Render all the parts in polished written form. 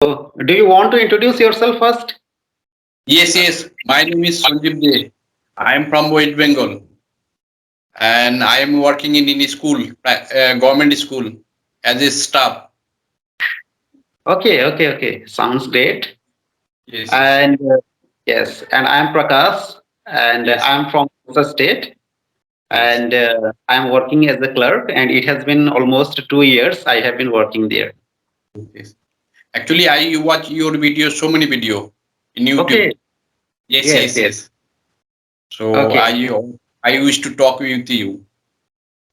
do you want to introduce yourself first? Yes, yes. My name is Sanjib Dey. I am from West Bengal, and I am working in a school, government school, as a staff. Okay. Sounds great. Yes, yes, And yes, and I'm Prakash, and yes, I'm from the state, yes, and I'm working as a clerk, and it has been almost 2 years I have been working there. yes. Actually, I watch your video, so many video in YouTube. Okay, Yes, yes, yes, yes. yes. So Okay, I used to talk with you.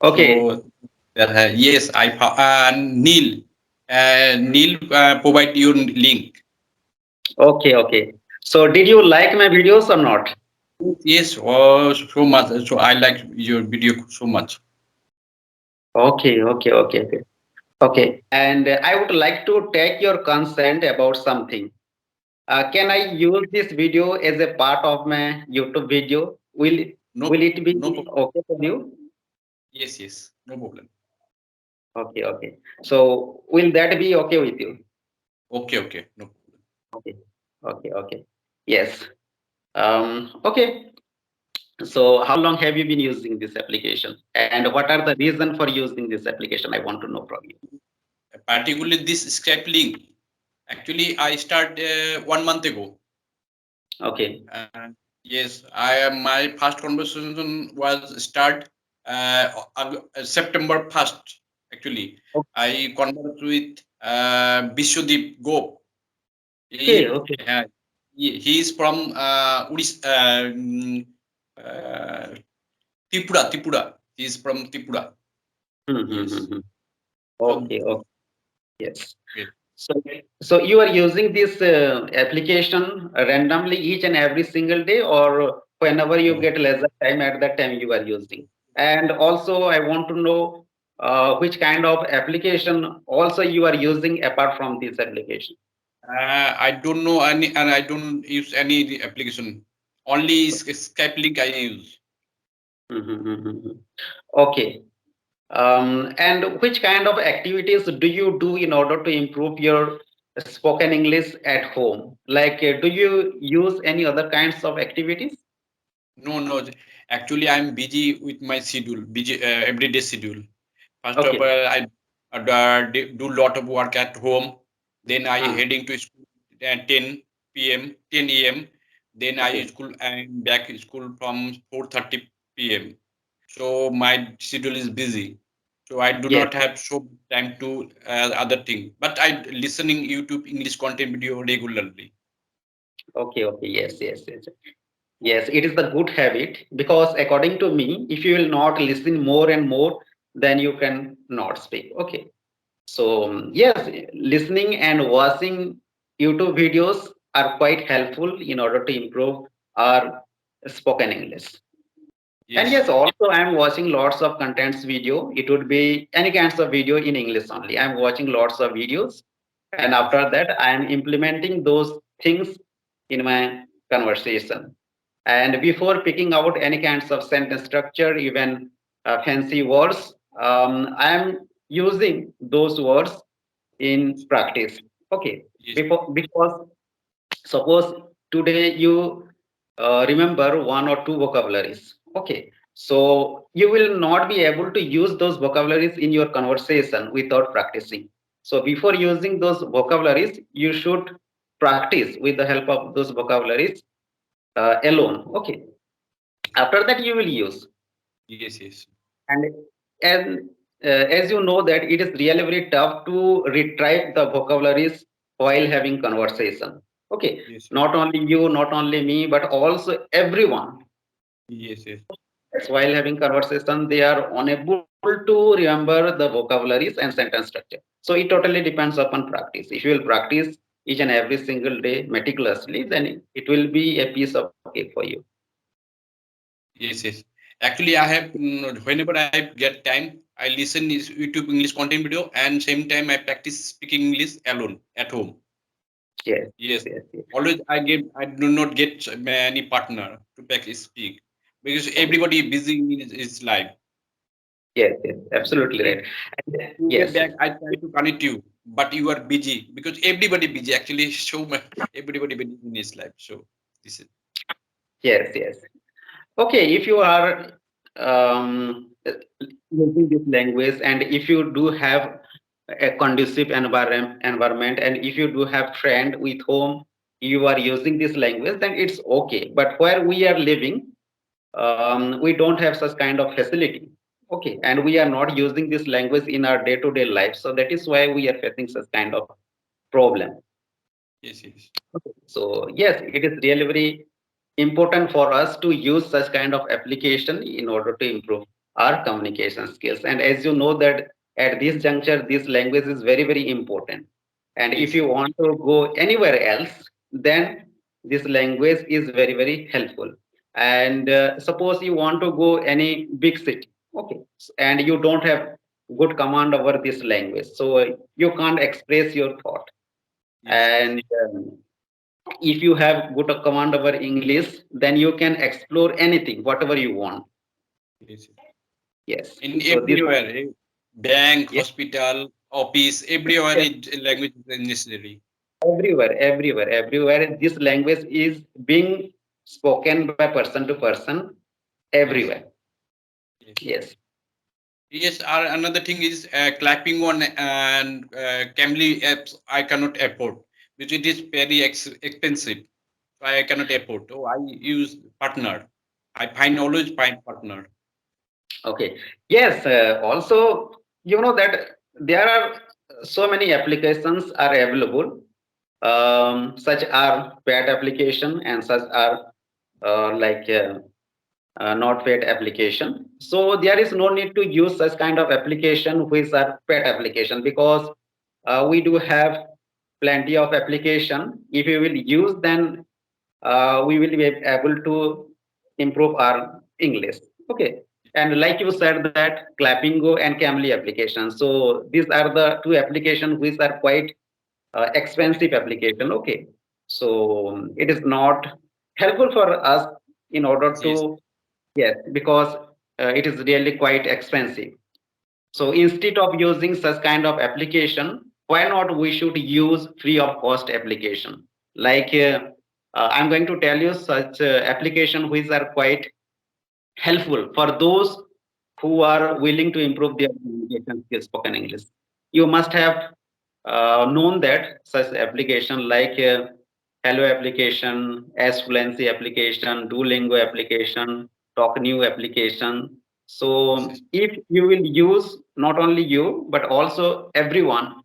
okay, So yes, Neil, Neil provide your link. okay. So, did you like my videos or not? Yes, oh, so much. So I like your video so much. Okay. Okay, and I would like to take your consent about something. Can I use this video as a part of my YouTube video? Will No, it be no problem. okay for you? Yes, yes, no problem. Okay. So will that be okay with you? Okay, okay, no problem. Okay, okay. Yes. Okay. So how long have you been using this application? And what are the reason for using this application? I want to know from you. Particularly this Skype link. Actually, I started 1 month ago. Okay. Yes, I am. My first conversation was start September 1st. Actually, I conversed with Bishwadip Gop. He, Okay. he is from Tripura. Tripura. He is from Tripura. Yes. Hmm. So Okay. Yes. yes. So, so you are using this application randomly each and every single day, or whenever you No. get leisure time, at that time you are using. And also, I want to know which kind of application also you are using apart from this application. I don't know any, and I don't use any application. Only Skype link I use. Mhm. Okay. And which kind of activities do you do in order to improve your spoken English at home? Like, do you use any other kinds of activities? No, no. Actually, I'm busy with my schedule, busy everyday schedule. First of Okay. all, I do lot of work at home. Then I Ah, heading to school at 10 p.m., 10 a.m. Then I okay. school I'm back school from 4:30 p.m. So my schedule is busy. So I do Yes. not have so much time to other thing. But I listening YouTube English content video regularly. Okay. Yes. Yes, it is the good habit because according to me, if you will not listen more and more, then you can not speak. Okay. So yes, listening and watching YouTube videos are quite helpful in order to improve our spoken English. And Yes. yes, also I'm watching lots of contents video. It would be any kinds of video in English only. I'm watching lots of videos, and Yes. after that, I'm implementing those things in my conversation. And before picking out any kinds of sentence structure, even fancy words, I'm using those words in practice. Okay, Yes. before because suppose today you remember one or two vocabularies. Okay, so you will not be able to use those vocabularies in your conversation without practicing. So before using those vocabularies, you should practice with the help of those vocabularies alone. Okay, after that you will use. Yes. Yes. And and uh, as you know that it is really very tough to retrieve the vocabularies while having conversation. Okay, Yes. not only you, not only me, but also everyone. Yes. Yes. Yes, while having conversation, they are unable to remember the vocabularies and sentence structure. So it totally depends upon practice. If you will practice each and every single day meticulously, then it will be a piece of cake for you. Yes, yes. Actually, I have whenever I get time, I listen this YouTube English content video, and same time I practice speaking English alone at home. Yes, Yes, yes. always I do not get any partner to practice speak because Okay. everybody busy in his life. Yes, absolutely right. And, Two day yes. back, I try to connect you. but you are busy because everybody busy actually. So much everybody busy in his life. So this is Yes, yes. Okay, if you are using this language, and if you do have a conducive environment, and if you do have friend with whom you are using this language, then it's okay. But where we are living, we don't have such kind of facility. Okay, and we are not using this language in our day-to-day life, so that is why we are facing such kind of problem. yes, yes, So yes, it is really very important for us to use such kind of application in order to improve our communication skills. And as you know that at this juncture, this language is very, very important. And if yes, you want to go anywhere else, then this language is very, very helpful. And suppose you want to go any big city, okay, and you don't have good command over this language, so you can't express your thought. yes, And if you have good command over English, then you can explore anything, whatever you want. yes. Yes. In So this, everywhere, bank, yes, hospital, office, everywhere yes, language is necessary. everywhere. This language is being spoken by person to person Yes, everywhere. yes. Yes. Yes, another thing is clapping on and Camly apps I cannot afford because it is very expensive. So I cannot afford. So I use partner. I find always find partner. Okay. Yes. Also, you know that there are so many applications are available. Such are paid application and such are like not paid application. So there is no need to use such kind of application which are paid application, because we do have plenty of application. If we will use, then we will be able to improve our English. Okay. And like you said that Clappingo and Camly application. So these are the two applications which are quite expensive application. Okay. So it is not helpful for us in order Yes, to, yes, because it is really quite expensive. So instead of using such kind of application, why not we should use free of cost application? Like I'm going to tell you such application which are quite helpful for those who are willing to improve their communication skills, spoken English. You must have known that such application like Hello application, S Fluency application, Duolingo application, Talk New application. So yes, if you will use, not only you but also everyone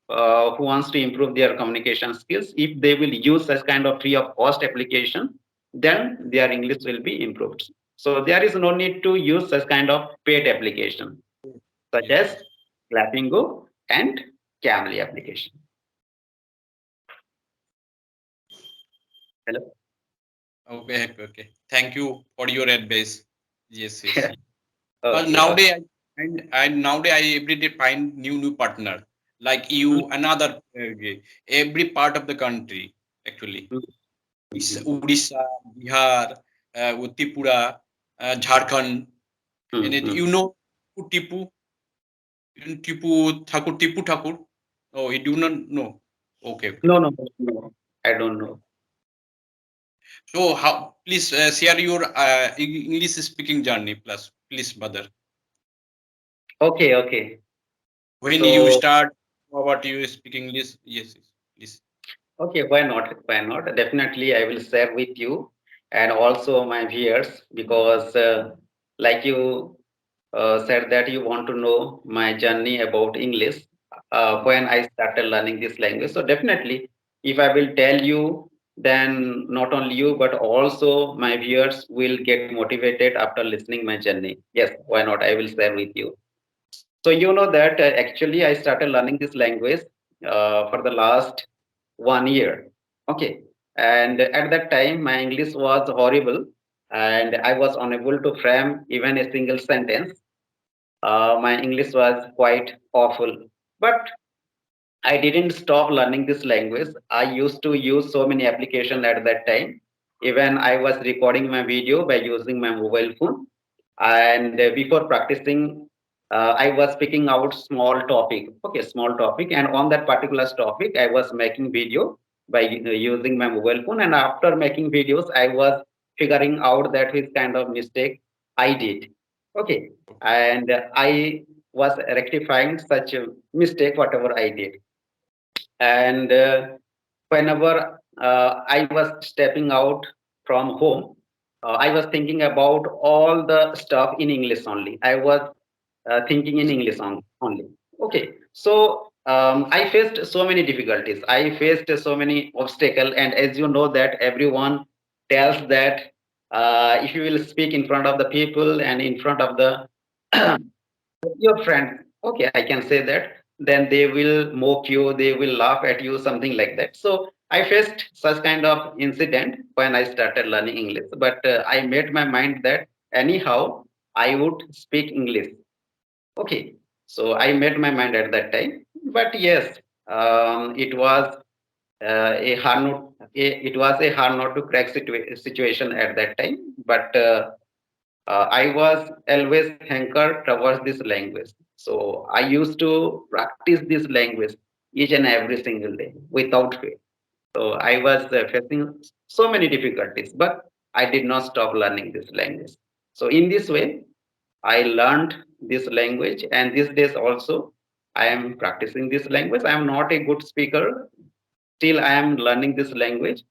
who wants to improve their communication skills, if they will use such kind of free of cost application, then their English will be improved. So there is no need to use such kind of paid application such yes, as yes. Clappingo and Camly application. Hello. Okay, okay, okay. Thank you for your advice. Yes, yes. Because Okay, okay. nowadays I nowadays I every day find new partner like Mm, you another every part of the country actually. mm, mm, Odisha, Bihar, Tripura, Jharkhand, and mm, you mm. know Tipu, Tipu Thakur. Oh, you do not know. Okay, okay. No, no, no. I don't know. So how? Please share your English speaking journey, plus, please, mother. Okay, okay. When you So, start, what you speak English? Yes, yes, please. okay, why not? Why not? Definitely, I will share with you and also my viewers, because, like you said that you want to know my journey about English when I started learning this language. So definitely, if I will tell you, then not only you but also my viewers will get motivated after listening my journey. Yes, why not? I will share with you. So you know that actually I started learning this language for the last 1 year. Okay, and at that time my English was horrible, and I was unable to frame even a single sentence. My English was quite awful. But I didn't stop learning this language. I used to use so many applications at that time. Even I was recording my video by using my mobile phone. And before practicing I was picking out small topic, okay, small topic, and on that particular topic, I was making video by using my mobile phone. And after making videos, I was figuring out that which kind of mistake I did, okay, and I was rectifying such a mistake, whatever I did, and whenever I was stepping out from home, I was thinking about all the stuff in English only. I was thinking in English only. Okay, so I faced so many difficulties. I faced so many obstacles, and as you know that everyone tells that if you will speak in front of the people and in front of the your friend, okay, I can say that, then they will mock you, they will laugh at you, something like that. So I faced such kind of incident when I started learning English, but I made my mind that anyhow I would speak English. Okay, so I made my mind at that time. But yes, it was a hard not, it was a hard not to crack situation at that time. But I was always hankered towards this language. So I used to practice this language each and every single day without fail. So I was facing so many difficulties, but I did not stop learning this language. So in this way, I learned this language, and these days also I am practicing this language. I am not a good speaker, still I am learning this language.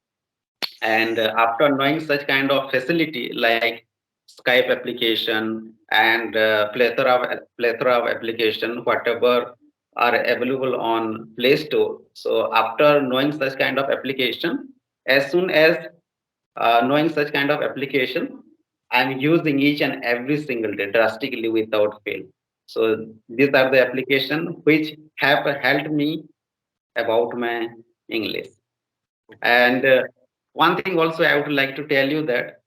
And after knowing such kind of facility like Skype application and plethora of application, whatever are available on Play Store. So after knowing such kind of application, as soon as knowing such kind of application, I'm using each and every single day drastically without fail. So these are the application which have helped me about my English. And one thing also I would like to tell you that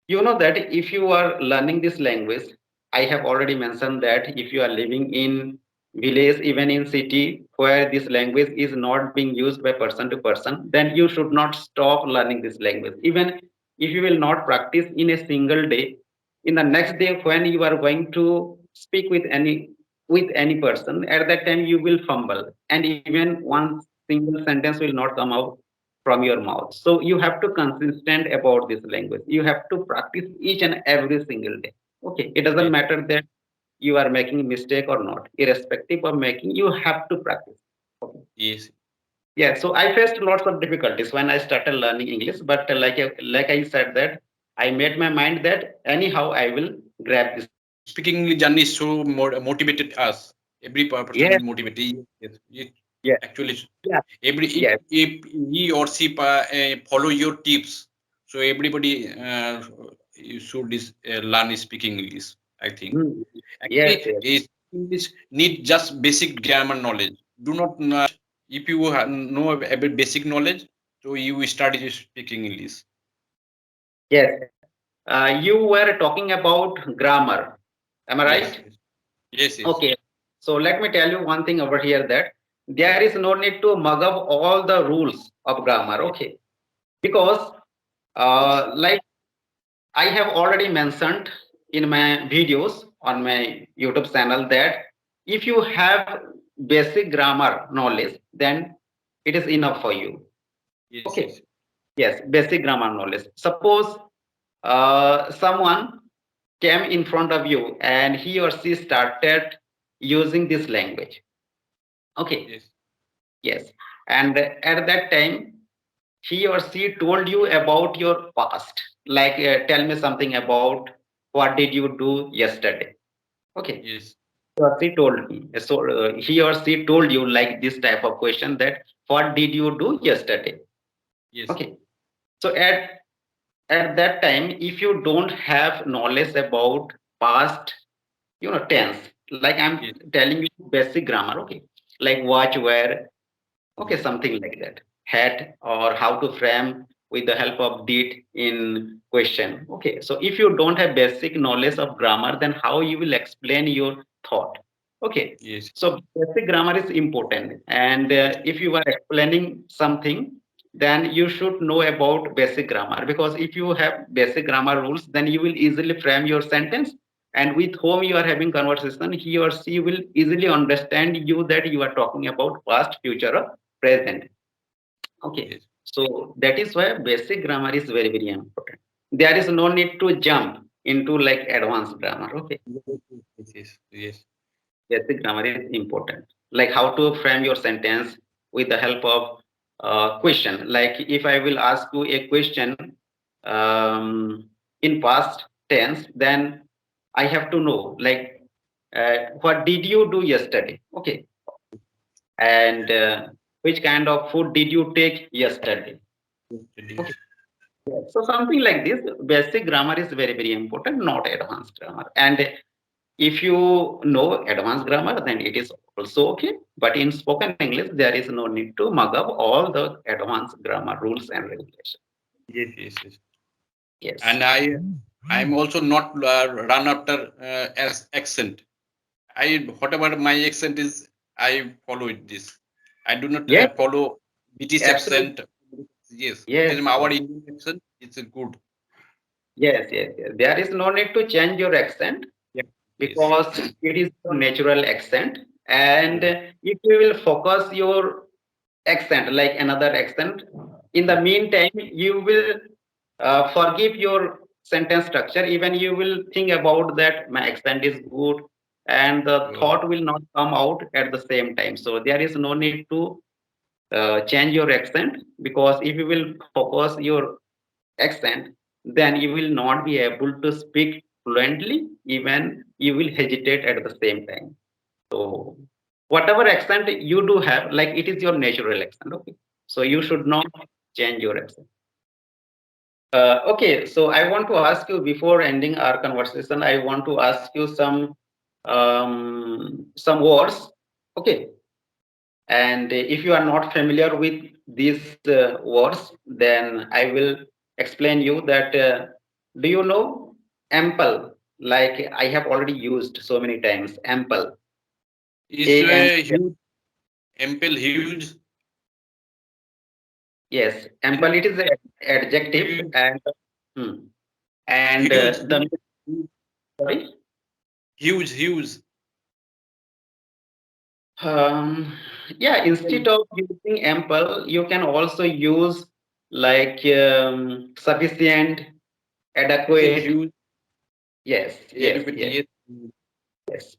you know that if you are learning this language, I have already mentioned that if you are living in village, even in city where this language is not being used by person to person, then you should not stop learning this language. Even if you will not practice in a single day, in the next day when you are going to speak with any person, at that time you will fumble, and even one single sentence will not come out from your mouth. So you have to consistent about this language. You have to practice each and every single day. Okay, it doesn't Yes. matter that you are making a mistake or not. Irrespective of making, you have to practice. Okay. Yes. Yeah. So I faced lots of difficulties when I started learning English, but like I said that I made my mind that anyhow I will grab this language. Speaking English journey is so motivated us. Every person Yes. will motivate. Yes. Yes. Actually, Yeah. every Yes. if he or she follow your tips, so everybody you should learn speaking English. I think Mm. actually Yes. Yes. English need just basic grammar knowledge. Do not if you know about basic knowledge, so you start speaking English. Yes. You were talking about grammar. Am I Yes, right? yes, yes, yes. Okay. So let me tell you one thing over here that there is no need to mug up all the rules of grammar. Yes, Okay. Because like I have already mentioned in my videos on my YouTube channel that if you have basic grammar knowledge, then it is enough for you. yes, Okay. yes, Yes, basic grammar knowledge. Suppose someone came in front of you and he or she started using this language. Okay. yes, Yes. And at that time, he or she told you about your past. Like, tell me something about what did you do yesterday? Okay. yes, He or she told me. So he or she told you like this type of question that what did you do yesterday? yes, Okay. So at that time, if you don't have knowledge about past, tense, like I'm yes, telling you basic grammar, okay, like watch, where, okay, yes, something like that. Had, or how to frame with the help of did in question. Okay, so if you don't have basic knowledge of grammar, then how you will explain your thought? Okay, yes, so basic grammar is important, and if you are explaining something, then you should know about basic grammar, because if you have basic grammar rules, then you will easily frame your sentence, and with whom you are having conversation, he or she will easily understand you that you are talking about past, future, or present. Okay, Yes. so that is why basic grammar is very, very important. There is no need to jump into like advanced grammar. Okay, Yes. Yes. Yes. basic grammar is important. Like how to frame your sentence with the help of question. Like if I will ask you a question in past tense, then I have to know like what did you do yesterday? Okay, and which kind of food did you take yesterday? Okay. Yes. So something like this, basic grammar is very, very important, not advanced grammar. And if you know advanced grammar, then it is also okay. But in spoken English, there is no need to mug up all the advanced grammar rules and regulations. Yes. Yes. Yes. Yes. And I'm also not run after as accent. I whatever my accent is, I follow it this. I do not Yes, follow British absolutely. accent. Yes, it Yes, is our yes, Indian accent. It's a good. yes, yes, yes. There is no need to change your accent Yeah. Yes. because it is your natural accent. And Yes. if you will focus your accent like another accent, in the meantime, you will forgive your sentence structure. Even you will think about that my accent is good, and the Uh, thought will not come out at the same time. So there is no need to change your accent, because if you will focus your accent, then you will not be able to speak fluently. Even you will hesitate at the same time. So whatever accent you do have, like it is your natural accent. Okay. So you should not change your accent. Okay. So I want to ask you before ending our conversation. I want to ask you some words. Okay. And if you are not familiar with these words, then I will explain you that. Do you know ample? Like I have already used so many times. Ample. it's A M. a huge, ample, huge, Yes, ample. It is an adjective, huge, and hmm, and huge, the huge, sorry. huge. Um, yeah, instead of using ample, you can also use like sufficient, It's a adequate. huge, Yes, yes, adequate. yes, Yes. yes.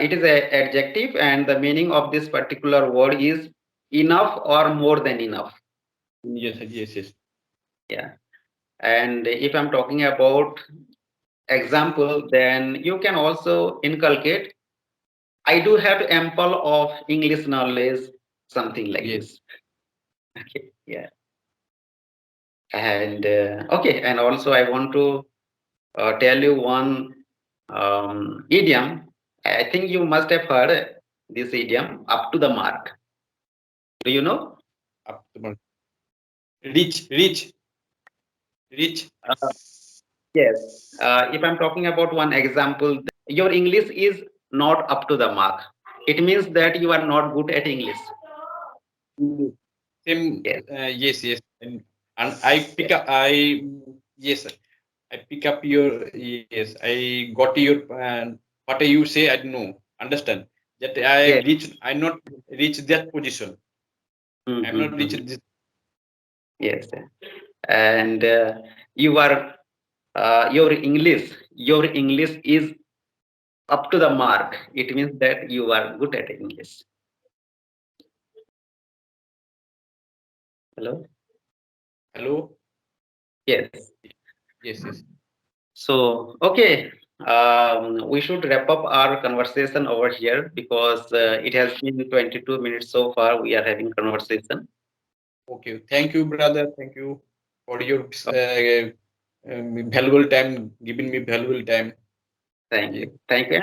It is a adjective, and the meaning of this particular word is enough or more than enough. Yes. Yes. Yes. Yeah. And if I'm talking about example, then you can also inculcate I do have ample of English knowledge, something like Yes. this. Okay, yeah. And okay, and also I want to tell you one idiom. I think you must have heard this idiom, up to the mark. Do you know? Up to mark. Rich. Uh, yes. If I'm talking about one example, your English is not up to the mark. It means that you are not good at English. Same. Yes, Yes. And I pick yes, up. Yes. I pick up your. Yes. I got your. What you say. I know. Understand that I yes. reach. I not reach that position. I'm not Mm-hmm. reach this. Yes, yes. And you are your English is up to the mark. It means that you are good at English. Hello. Hello. Yes. Yes. So okay, we should wrap up our conversation over here because it has been 22 minutes so far. We are having conversation. Okay. Thank you, brother. Thank you for your valuable time. Giving me valuable time. Thank Yeah. you. Thank you.